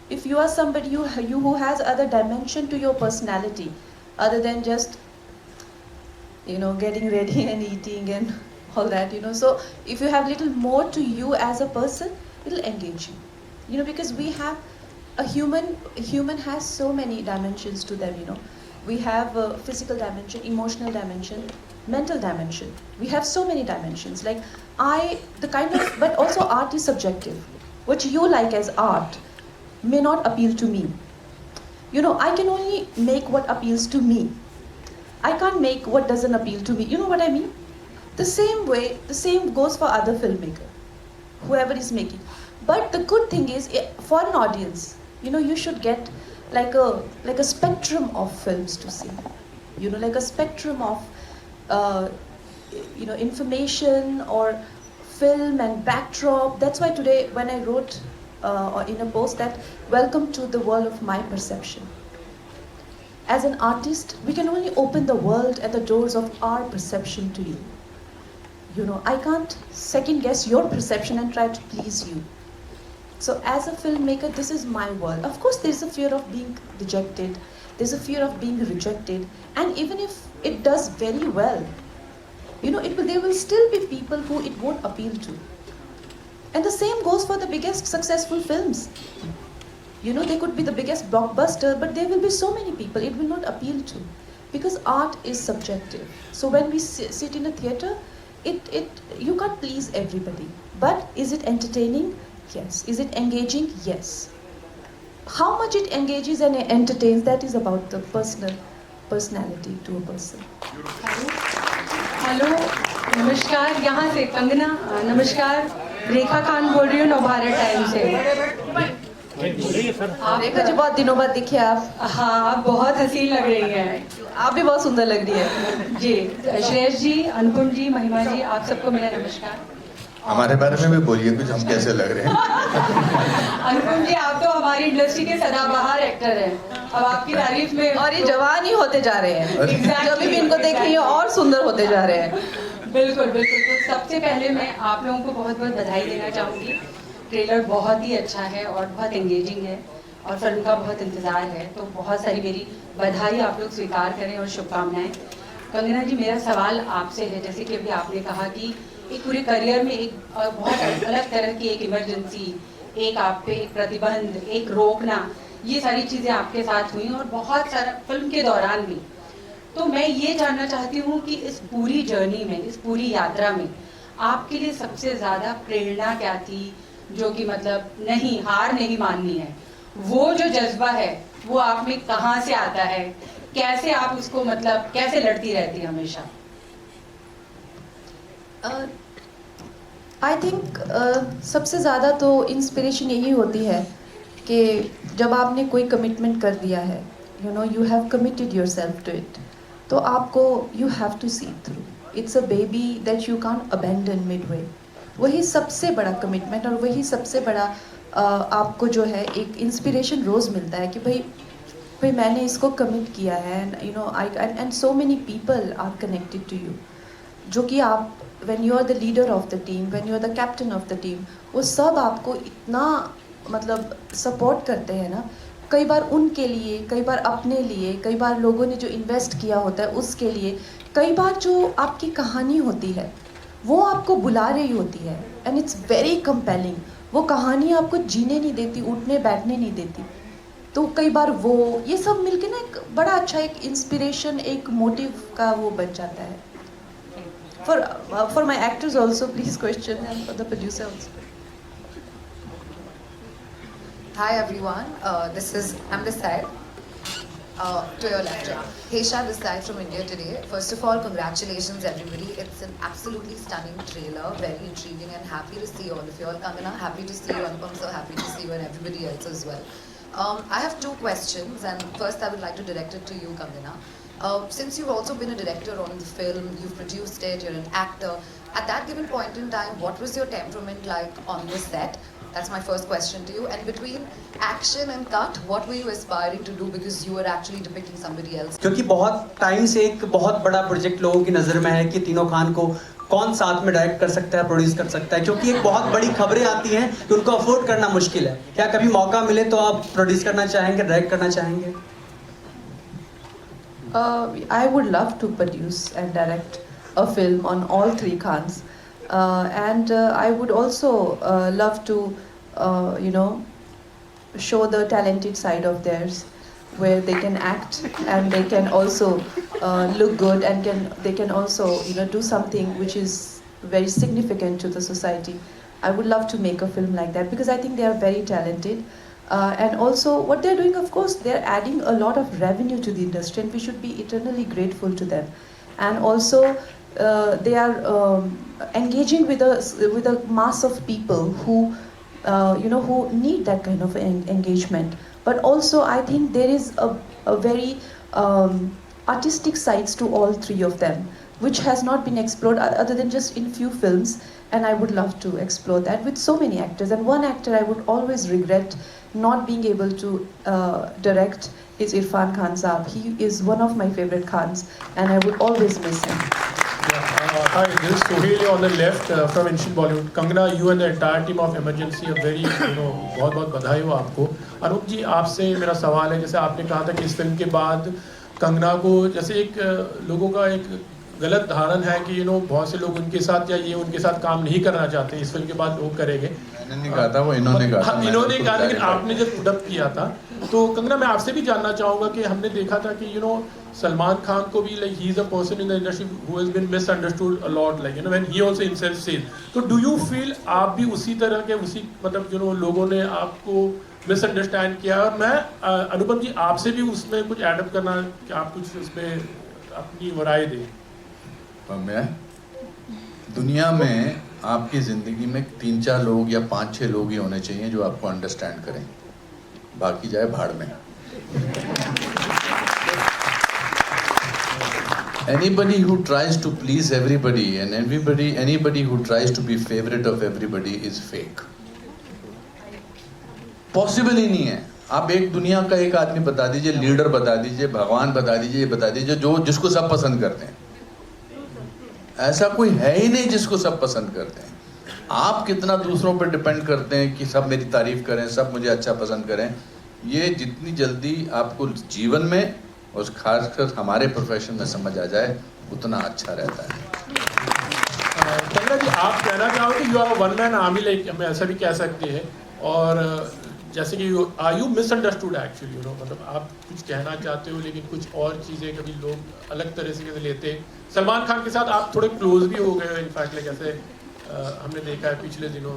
if you are somebody who has other dimension to your personality, other than just, getting ready and eating and all that, so if you have little more to you as a person, it'll engage you. Because we have a human has so many dimensions to them, We have a physical dimension, emotional dimension, mental dimension. We have so many dimensions. But also art is subjective. What you like as art may not appeal to me. I can only make what appeals to me. I can't make what doesn't appeal to me. You know what I mean? The same goes for other filmmaker, whoever is making. But the good thing is, for an audience, you should get like a spectrum of films to see. Like a spectrum of, information or film and backdrop. That's why today, when I wrote or in a post that welcome to the world of my perception. As an artist, we can only open the world and the doors of our perception to you. You know, I can't second guess your perception and try to please you. So as a filmmaker, this is my world. Of course, there's a fear of being dejected. There's a fear of being rejected. And even if it does very well, you know, there will still be people who it won't appeal to. And the same goes for the biggest successful films. You know, they could be the biggest blockbuster, but there will be so many people it will not appeal to. Because art is subjective. So when we sit in a theater, you can't please everybody. But is it entertaining? Yes. Is it engaging? Yes. How much it engages and entertains, that is about the personality to a person. Hello नमस्कार, यहाँ से कंगना, नमस्कार, रेखा खान बोल रही हूँ Navbharat time से। रेखा जी, बहुत दिनों बाद दिखे आप। हाँ, आप बहुत हसीन लग रही हैं। आप भी बहुत सुंदर लग रही है जी। श्रेयस जी, अनुपम जी, महिमा जी, आप सबको मेरा नमस्कार। हमारे बारे में भी बोलिए कुछ, हम कैसे लग रहे हैं। अनुपम जी, आप तो हमारी इंडस्ट्री के सदाबहार एक्टर हैं। अब आपकी तारीफ में और ये जवान ही होते जा रहे हैं। जब भी इनको देखेंगे और सुंदर होते जा रहे हैं। बिल्कुल बिल्कुल। तो सबसे पहले मैं आप लोगों को बहुत बहुत बधाई देना चाहूँगी। ट्रेलर बहुत ही अच्छा है और बहुत एंगेजिंग है और फिल्म का बहुत इंतज़ार है, तो बहुत सारी मेरी बधाई आप लोग स्वीकार करें और शुभकामनाएं। कंगना जी, मेरा सवाल आपसे है, जैसे कि अभी आपने कहा कि एक पूरे करियर में एक बहुत अलग तरह की एक इमरजेंसी, एक आप पे एक प्रतिबंध, एक रोकना, ये सारी चीज़ें आपके साथ हुई और बहुत सारा फिल्म के दौरान भी। तो मैं ये जानना चाहती हूँ कि इस पूरी जर्नी में, इस पूरी यात्रा में आपके लिए सबसे ज़्यादा प्रेरणा क्या थी, जो कि मतलब नहीं, हार नहीं माननी है, वो जो जज्बा है वो आप में कहाँ से आता है, कैसे आप उसको मतलब कैसे लड़ती रहती है हमेशा? आई थिंक सबसे ज़्यादा तो इंस्पिरेशन यही होती है कि जब आपने कोई कमिटमेंट कर दिया है, you know, you have committed yourself to it, तो आपको you have to see through. It's a baby that you can't abandon midway. वही सबसे बड़ा कमिटमेंट और वही सबसे बड़ा आपको जो है एक इंस्पिरेशन रोज़ मिलता है कि भाई मैंने इसको कमिट किया है, and you know I and so many people are connected to you, जो कि आप when you are the leader of the team, when you are the captain of the team, वो सब आपको इतना मतलब सपोर्ट करते हैं ना, कई बार उनके लिए, कई बार अपने लिए, कई बार लोगों ने जो इन्वेस्ट किया होता है उसके लिए, कई बार जो आपकी कहानी होती है वो आपको बुला रही होती है, एंड इट्स वेरी कंपेलिंग। वो कहानी आपको जीने नहीं देती, उठने बैठने नहीं देती, तो कई बार वो ये सब मिलके ना एक बड़ा अच्छा एक इंस्पिरेशन, एक मोटिव का वो बन जाता है। For my actors also, please question, and for the producer also. Hi everyone, I'm this side, to your left. Hesha this side from India Today. First of all, congratulations everybody. It's an absolutely stunning trailer, very intriguing, and happy to see all of you all. Kangana, happy to see you. Anupam, so happy to see you, and everybody else as well. I have two questions, and first I would like to direct it to you, Kangana. Since you've also been a director on the film, you've produced it, you're an actor, at that given point in time, what was your temperament like on the set? That's my first question to you. And between action and cut, what were you aspiring to do, because you were actually depicting somebody else? क्योंकि बहुत time से एक बहुत बड़ा project लोगों की नज़र में है कि तीनों खान को कौन साथ में डायरेक्ट कर सकता है, प्रोड्यूस कर सकता है, क्योंकि एक बहुत बड़ी खबरें आती हैं कि उनको अफोर्ड करना मुश्किल है। क्या कभी मौका मिले तो आप प्रोड्यूस करना चाहेंगे, डायरेक्ट करना चाहेंगे? I would love to produce and direct a film on all three Khans, and I would also love to, you know, show the talented side of theirs, where they can act and they can also look good, and they can also, you know, do something which is very significant to the society. I would love to make a film like that because I think they are very talented. And also what they're doing, of course, they're adding a lot of revenue to the industry, and we should be eternally grateful to them. And also they are engaging with a mass of people who you know, who need that kind of engagement. But also I think there is a very artistic sides to all three of them. which has not been explored other than just in few films, and I would love to explore that with so many actors. And one actor I would always regret not being able to direct is Irfan Khan Saab. He is one of my favorite Khans, and I would always miss him. Hi, this is Sohail on the left from Ancient Bollywood. Kangana, you and the entire team of Emergency are very, बहुत बहुत बधाई हो आपको. अनूप जी, आपसे मेरा सवाल है, जैसे आपने कहा था कि इस फिल्म के बाद कंगना को जैसे एक लोगों का एक गलत धारण है कि बहुत से लोग उनके साथ या ये उनके साथ काम नहीं करना चाहते, इस फिल्म के बाद लोग करेंगे. मैंने नहीं कहा था, वो इन्होंने कहा था. इन्होंने कहा, लेकिन आपने जब पुटअप किया था तो कंगना मैं आपसे भी जानना चाहूँगा कि हमने देखा था कि सलमान खान को भी like he is a person in the industry who has been misunderstood a lot, like when he also himself says. तो do you feel आप भी उसी तरह के उसी मतलब लोगों ने आपको मिसअंडरस्टैंड किया? और मैं अनुपम जी आपसे भी उसमें कुछ एडअप करना कि आप कुछ उसमें अपनी राय दें. मैं दुनिया में आपकी ज़िंदगी में 3-4 लोग या 5-6 लोग ही होने चाहिए जो आपको अंडरस्टैंड करें, बाकी जाए भाड़ में. Anybody who tries to please everybody and anybody who tries to be favorite of everybody is fake. Possible ही नहीं है. आप एक दुनिया का एक आदमी बता दीजिए, लीडर बता दीजिए, भगवान बता दीजिए, बता दीजिए जो जिसको सब पसंद करते हैं. ऐसा कोई है ही नहीं जिसको सब पसंद करते हैं. आप कितना दूसरों पर डिपेंड करते हैं कि सब मेरी तारीफ करें, सब मुझे अच्छा पसंद करें. ये जितनी जल्दी आपको जीवन में और खासकर हमारे प्रोफेशन में समझ आ जाए उतना अच्छा रहता है. कंगना जी, आप कहना चाहोगे you are one man army, like हम ऐसा भी कह सकते हैं, और जैसे कि आर यू मिसअंडरस्टूड एक्चुअली, मतलब आप कुछ कहना चाहते हो लेकिन कुछ और चीज़ें कभी लोग अलग तरह से लेते हैं. सलमान खान के साथ आप थोड़े क्लोज भी हो गए हो, इनफैक्ट लाइक ऐसे हमने देखा है पिछले दिनों.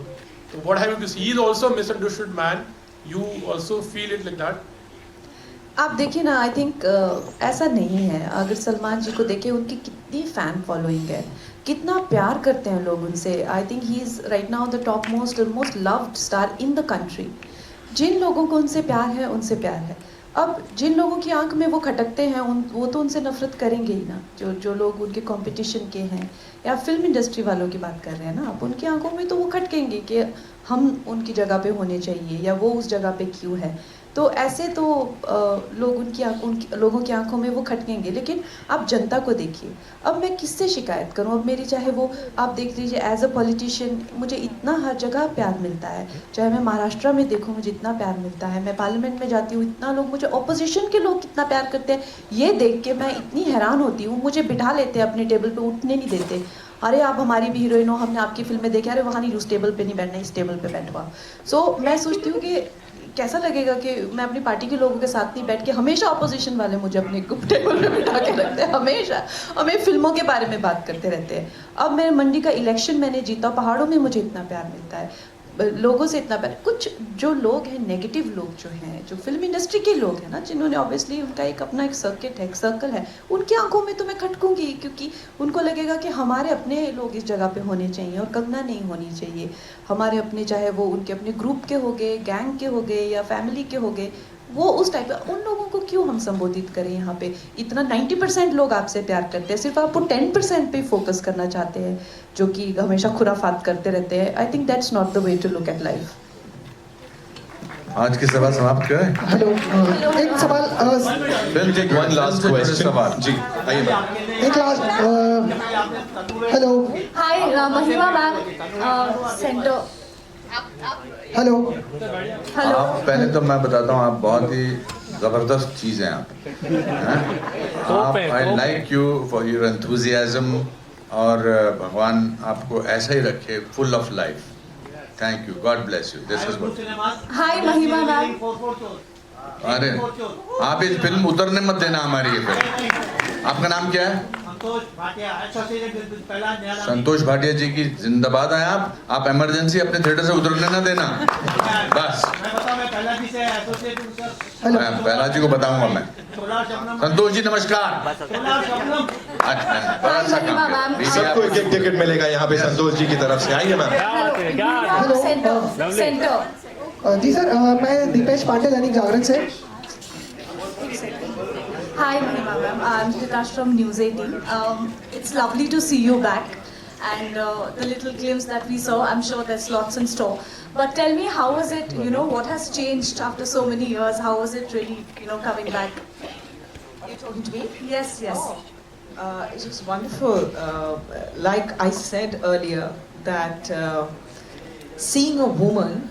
तो what have you to see, he is also misunderstood man, you also feel it like that? आप देखिए ना, आई थिंक ऐसा नहीं है. अगर सलमान जी को देखें, उनकी कितनी फ़ैन फॉलोइंग है, कितना प्यार करते हैं लोग उनसे. I think he is right now the top most loved star in the country. जिन लोगों को उनसे प्यार है, उनसे प्यार है. अब जिन लोगों की आंख में वो खटकते हैं, वो तो उनसे नफरत करेंगे ही ना. जो लोग उनके कंपटीशन के हैं या फिल्म इंडस्ट्री वालों की बात कर रहे हैं ना, आप उनकी आंखों में तो वो खटकेंगे कि हम उनकी जगह पे होने चाहिए या वो उस जगह पे क्यों है. तो ऐसे तो लोग लोगों की आंखों में वो खटकेंगे. लेकिन आप जनता को देखिए. अब मैं किससे शिकायत करूं? अब मेरी चाहे वो आप देख लीजिए, एज अ पॉलिटिशियन मुझे इतना हर जगह प्यार मिलता है. चाहे मैं महाराष्ट्र में देखूं, मुझे इतना प्यार मिलता है. मैं पार्लियामेंट में जाती हूँ, इतना लोग मुझे, ऑपोजिशन के लोग कितना प्यार करते हैं. ये देख के मैं इतनी हैरान होती हूँ. मुझे बिठा लेते हैं अपने टेबल पे, उठने नहीं देते. अरे आप हमारी भी हीरोइन हो, हमने आपकी फिल्म में देखे, अरे वहाँ नहीं, उस टेबल पे नहीं बैठना, इस टेबल पे बैठवा. सो मैं सोचती हूँ कि कैसा लगेगा कि मैं अपनी पार्टी के लोगों के साथ नहीं बैठ के, हमेशा अपोजिशन वाले मुझे अपने टेबल पे बिठा के रखते हैं, हमेशा हमें फिल्मों के बारे में बात करते रहते हैं. अब मैं मंडी का इलेक्शन मैंने जीता, पहाड़ों में मुझे इतना प्यार मिलता है, लोगों से इतना प्यार. कुछ जो लोग हैं, नेगेटिव लोग जो हैं, जो फिल्म इंडस्ट्री के लोग हैं ना, जिन्होंने ऑब्वियसली उनका एक अपना एक सर्कल है, उनकी आंखों में तो मैं खटकूंगी, क्योंकि उनको लगेगा कि हमारे अपने लोग इस जगह पे होने चाहिए और कंगना नहीं होनी चाहिए. हमारे अपने, चाहे वो उनके अपने ग्रुप के हो गए, गैंग के हो गए या फैमिली के हो गए, वो उस टाइप का, उन लोगों को क्यों हम संबोधित करें यहाँ पे. इतना 90% लोग आपसे प्यार करते हैं, सिर्फ आपको 10% पे फोकस करना चाहते हैं, जो कि हमेशा खुराफात करते रहते हैं. I think that's not the way to look at life. आज की सभा समाप्त करें. हेलो, एक सवाल. वन लास्ट क्वेश्चन जी, आइए. एक लास्ट. हेलो. हाय महिमा मैम, सेंटर. हेलो. आप पहले तो मैं बताता हूँ, आप बहुत ही ज़बरदस्त चीज़ हैं आप. I like you for your enthusiasm, और भगवान आपको ऐसा ही रखे, full of life. Thank you, God bless you. This is good. Hi Mahima ma'am. अरे आप इस फिल्म उतरने मत देना हमारी ये फिल्म. आपका नाम क्या है? संतोष भाटिया जी की जिंदाबाद है. आप इमरजेंसी अपने थिएटर से उतरने ना देना बस. मैं पहला जी को बताऊंगा. मैं संतोष जी नमस्कार. सबको एक एक टिकट मिलेगा यहाँ पे संतोष जी की तरफ से. आइए मैम. जी सर, मैं दीपेश पांडे, दैनिक जागरण से. Hi, Mahima ma'am. I'm Titash from News 18. It's lovely to see you back. And the little glimpse that we saw, I'm sure there's lots in store. But tell me, how was it, what has changed after so many years? How was it really, coming back? You're talking to me? Yes, yes. It was wonderful. Like I said earlier, that seeing a woman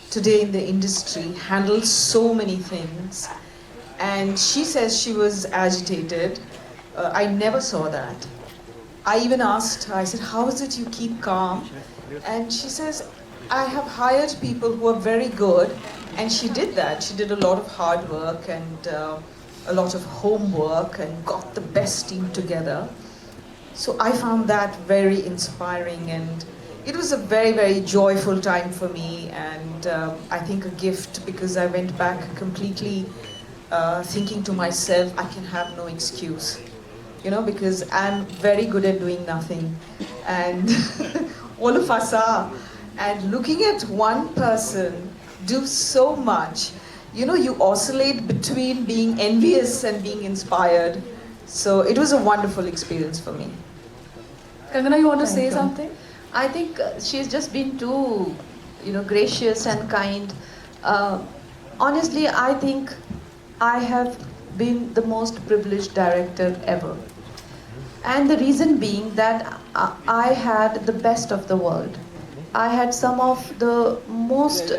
today in the industry handle so many things, and she says she was agitated. I never saw that. I even asked her, I said, how is it you keep calm? And she says, I have hired people who are very good, and she did that. She did a lot of hard work and a lot of homework and got the best team together. So I found that very inspiring, and it was a very, very joyful time for me, and I think a gift, because I went back completely thinking to myself, I can have no excuse, because I'm very good at doing nothing, and all of us are, and looking at one person do so much, you oscillate between being envious and being inspired. So it was a wonderful experience for me. Kangana, you want to Thank say you. something? I think she's just been too, gracious and kind. Honestly, I think I have been the most privileged director ever. And the reason being that I had the best of the world. I had some of the most,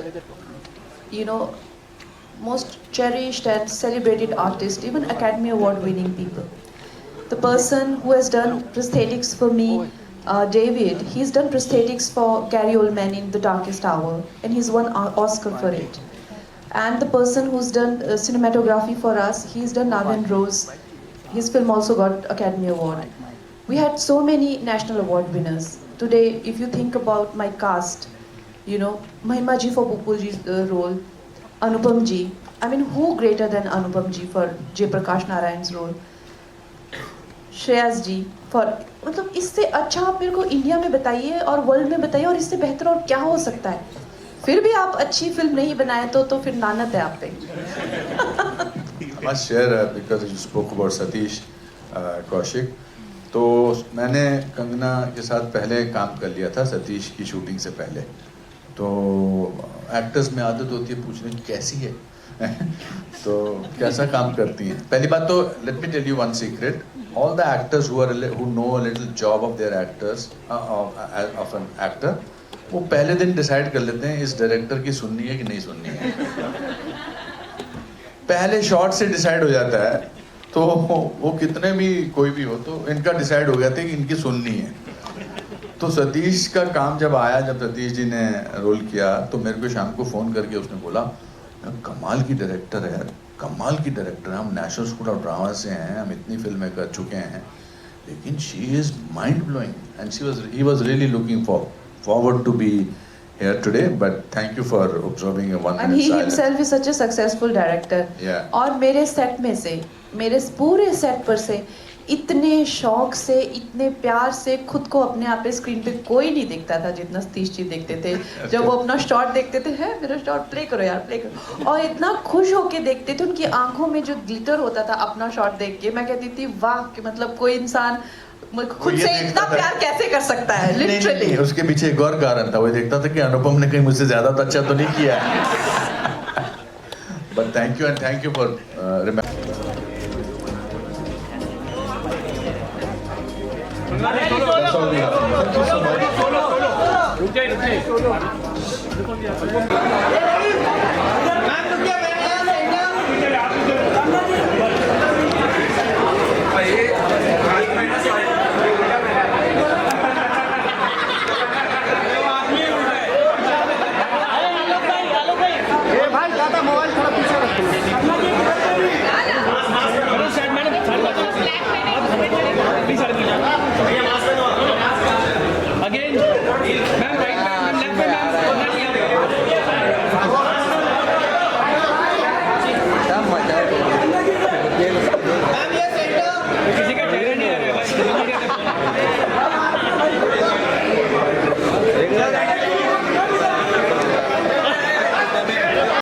most cherished and celebrated artists, even Academy Award winning people. The person who has done prosthetics for me, David, he's done prosthetics for Gary Oldman in The Darkest Hour, and he's won an Oscar for it. And the person who's done cinematography for us, he's done Love and Rose. His film also got Academy Award. We had so many national award winners. Today, if you think about my cast, Mahima ji for Bupul ji's role, Anupam ji. I mean, who greater than Anupam ji for Jay Prakash Narayan's role? Shreyas ji for मतलब इससे अच्छा आप मेरे को India में बताइए और world में बताइए और इससे बेहतर और क्या हो सकता है. फिर भी आप अच्छी फिल्म नहीं बनाए तो फिर नानत है आप पे. I must share because you spoke about Satish Kaushik. तो मैंने कंगना के साथ पहले काम कर लिया था सतीश की शूटिंग से पहले. तो एक्टर्स में आदत होती है पूछने की कैसी है तो कैसा काम करती हैं. पहली बात तो let me tell you one secret. All the actors who know a little job of their actors of an actor, वो पहले दिन डिसाइड कर लेते हैं इस डायरेक्टर की सुननी है कि नहीं सुननी है. पहले शॉट से डिसाइड हो जाता है. तो वो कितने भी कोई भी हो तो इनका डिसाइड हो गया था कि इनकी सुननी है. तो सतीश का काम जब आया, जब सतीश जी ने रोल किया तो मेरे को शाम को फ़ोन करके उसने बोला कमाल की डायरेक्टर है यार, कमाल की डायरेक्टर है. हम नेशनल स्कूल ऑफ ड्रामा से हैं, हम इतनी फिल्में कर चुके हैं, लेकिन she is mind blowing and he was really looking forward to be here today. But thank you for observing a 1 minute And he silence. himself is such a successful director. Yeah. और मेरे set में से, मेरे पूरे set पर से इतने शौक से, इतने प्यार से खुद को अपने आप पे स्क्रीन पे कोई नहीं देखता था जितना सतीश जी देखते थे. जब वो अपना शॉट देखते थे, है मेरा शॉट प्ले करो यार, प्ले करो, और इतना खुश होके देखते थे. उनकी आंखों में जो ग्लिटर होता था अपना शॉट देख के, मैं कहती थी वाह कि मतलब कोई इंसान खुद से इतना प्यार कैसे कर सकता है. लिटरली नहीं, उसके पीछे एक और कारण था. वो देखता था कि अनुपम ने कहीं मुझसे ज्यादा तो अच्छा तो नहीं किया है. But thank you and thank you for रुक जाइए